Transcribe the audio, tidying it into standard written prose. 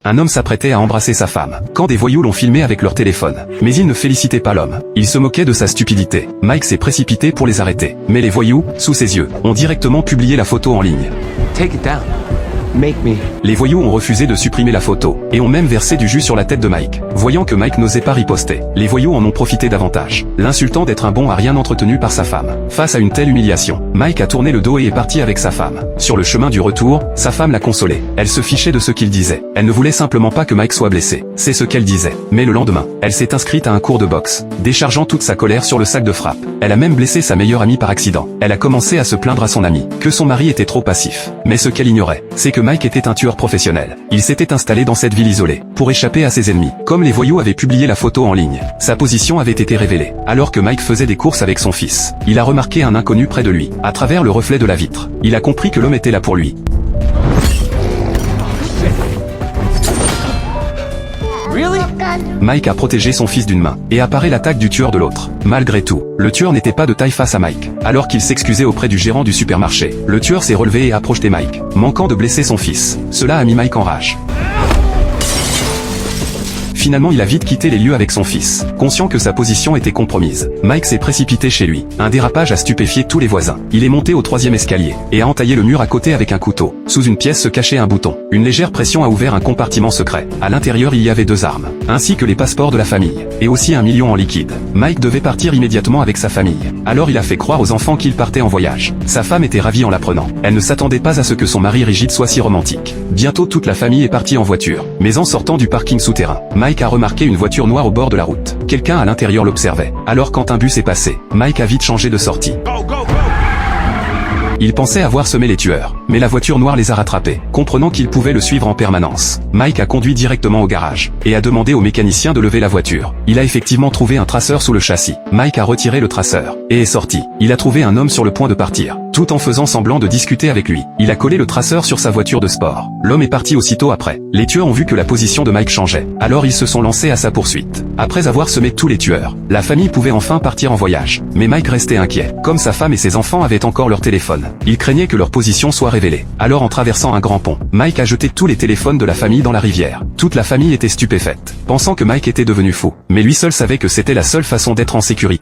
Un homme s'apprêtait à embrasser sa femme, quand des voyous l'ont filmé avec leur téléphone. Mais ils ne félicitaient pas l'homme. Ils se moquaient de sa stupidité. Mike s'est précipité pour les arrêter. Mais les voyous, sous ses yeux, ont directement publié la photo en ligne. Take it down. Make me. Les voyous ont refusé de supprimer la photo, et ont même versé du jus sur la tête de Mike. Voyant que Mike n'osait pas riposter, les voyous en ont profité davantage, l'insultant d'être un bon à rien entretenu par sa femme. Face à une telle humiliation, Mike a tourné le dos et est parti avec sa femme. Sur le chemin du retour, sa femme l'a consolé. Elle se fichait de ce qu'il disait. Elle ne voulait simplement pas que Mike soit blessé. C'est ce qu'elle disait. Mais le lendemain, elle s'est inscrite à un cours de boxe, déchargeant toute sa colère sur le sac de frappe. Elle a même blessé sa meilleure amie par accident. Elle a commencé à se plaindre à son ami, que son mari était trop passif. Mais ce qu'elle ignorait, c'est que Mike était un tueur professionnel. Il s'était installé dans cette ville isolée, pour échapper à ses ennemis. Comme les voyous avaient publié la photo en ligne, sa position avait été révélée. Alors que Mike faisait des courses avec son fils, il a remarqué un inconnu près de lui, à travers le reflet de la vitre. Il a compris que l'homme était là pour lui. Really? Mike a protégé son fils d'une main, et a paré l'attaque du tueur de l'autre. Malgré tout, le tueur n'était pas de taille face à Mike. Alors qu'il s'excusait auprès du gérant du supermarché, le tueur s'est relevé et a projeté Mike, manquant de blesser son fils. Cela a mis Mike en rage. Finalement il a vite quitté les lieux avec son fils. Conscient que sa position était compromise, Mike s'est précipité chez lui. Un dérapage a stupéfié tous les voisins. Il est monté au 3e escalier, et a entaillé le mur à côté avec un couteau. Sous une pièce se cachait un bouton. Une légère pression a ouvert un compartiment secret. À l'intérieur il y avait 2 armes, ainsi que les passeports de la famille, et aussi 1 million en liquide. Mike devait partir immédiatement avec sa famille. Alors il a fait croire aux enfants qu'il partait en voyage. Sa femme était ravie en l'apprenant. Elle ne s'attendait pas à ce que son mari rigide soit si romantique. Bientôt toute la famille est partie en voiture. Mais en sortant du parking souterrain, Mike a remarqué une voiture noire au bord de la route. Quelqu'un à l'intérieur l'observait. Alors quand un bus est passé, Mike a vite changé de sortie. Il pensait avoir semé les tueurs, mais la voiture noire les a rattrapés, comprenant qu'il pouvait le suivre en permanence. Mike a conduit directement au garage, et a demandé au mécanicien de lever la voiture. Il a effectivement trouvé un traceur sous le châssis. Mike a retiré le traceur, et est sorti. Il a trouvé un homme sur le point de partir, tout en faisant semblant de discuter avec lui. Il a collé le traceur sur sa voiture de sport. L'homme est parti aussitôt après. Les tueurs ont vu que la position de Mike changeait, alors ils se sont lancés à sa poursuite. Après avoir semé tous les tueurs, la famille pouvait enfin partir en voyage. Mais Mike restait inquiet. Comme sa femme et ses enfants avaient encore leur téléphone, il craignait que leur position soit révélée. Alors en traversant un grand pont, Mike a jeté tous les téléphones de la famille dans la rivière. Toute la famille était stupéfaite, pensant que Mike était devenu fou. Mais lui seul savait que c'était la seule façon d'être en sécurité.